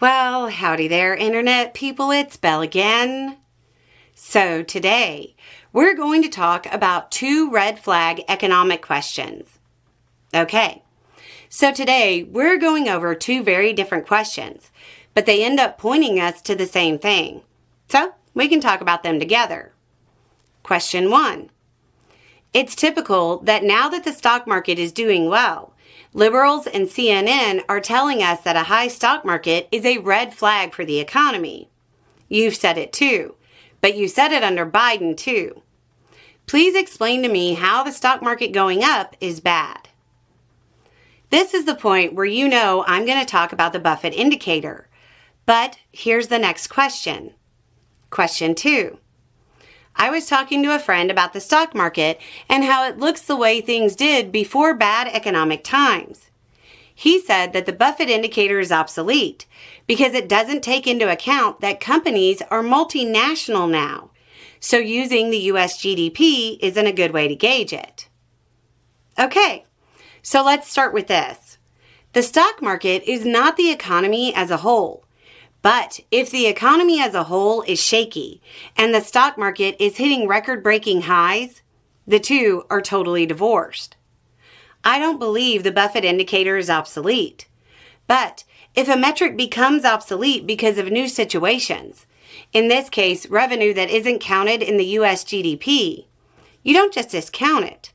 Well, howdy there, Internet people. It's Beau again. So today, we're going to talk about 2 red flag economic questions. Okay, so today we're going over 2 very different questions, but they end up pointing us to the same thing. So we can talk about them together. Question 1. It's typical that now that the stock market is doing well, liberals and CNN are telling us that a high stock market is a red flag for the economy. You've said it too, but you said it under Biden too. Please explain to me how the stock market going up is bad. This is the point where you know I'm going to talk about the Buffett indicator. But here's the next question. Question 2. I was talking to a friend about the stock market and how it looks the way things did before bad economic times. He said that the Buffett indicator is obsolete because it doesn't take into account that companies are multinational now, so using the US GDP isn't a good way to gauge it. Okay, so let's start with this. The stock market is not the economy as a whole. But if the economy as a whole is shaky and the stock market is hitting record-breaking highs, the two are totally divorced. I don't believe the Buffett indicator is obsolete. But if a metric becomes obsolete because of new situations, in this case, revenue that isn't counted in the US GDP, you don't just discount it.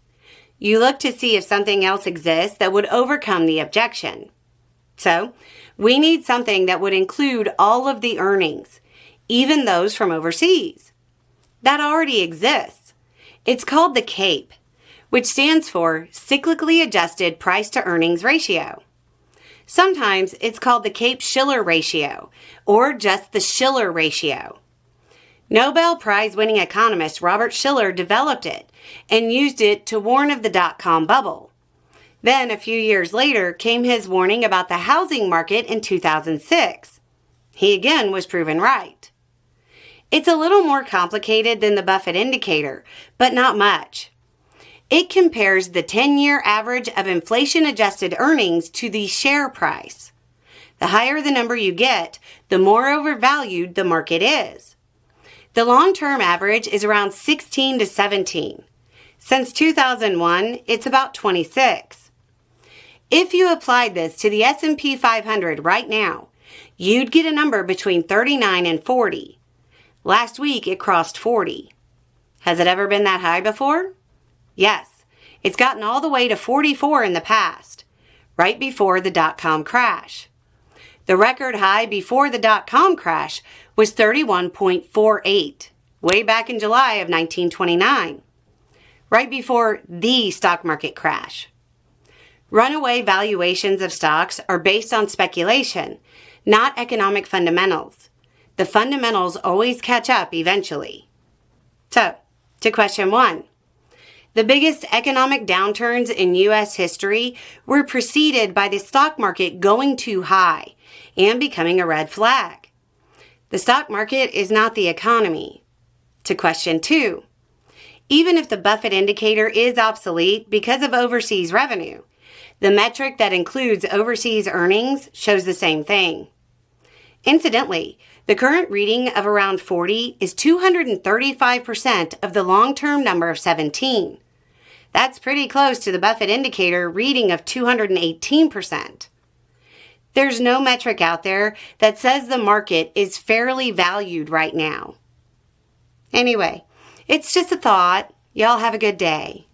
You look to see if something else exists that would overcome the objection. So, we need something that would include all of the earnings, even those from overseas. That already exists. It's called the CAPE, which stands for Cyclically Adjusted Price to Earnings Ratio. Sometimes it's called the CAPE-Shiller ratio, or just the Shiller ratio. Nobel Prize-winning economist Robert Shiller developed it and used it to warn of the dot-com bubble. Then, a few years later, came his warning about the housing market in 2006. He again was proven right. It's a little more complicated than the Buffett indicator, but not much. It compares the 10-year average of inflation-adjusted earnings to the share price. The higher the number you get, the more overvalued the market is. The long-term average is around 16 to 17. Since 2001, it's about 26. If you applied this to the S&P 500 right now, you'd get a number between 39 and 40. Last week, it crossed 40. Has it ever been that high before? Yes, it's gotten all the way to 44 in the past, right before the dot-com crash. The record high before the dot-com crash was 31.48, way back in July of 1929, right before the stock market crash. Runaway valuations of stocks are based on speculation, not economic fundamentals. The fundamentals always catch up eventually. So, to question 1. The biggest economic downturns in U.S. history were preceded by the stock market going too high and becoming a red flag. The stock market is not the economy. To question 2. Even if the Buffett indicator is obsolete because of overseas revenue, the metric that includes overseas earnings shows the same thing. Incidentally, the current reading of around 40 is 235% of the long-term number of 17. That's pretty close to the Buffett indicator reading of 218%. There's no metric out there that says the market is fairly valued right now. Anyway, it's just a thought. Y'all have a good day.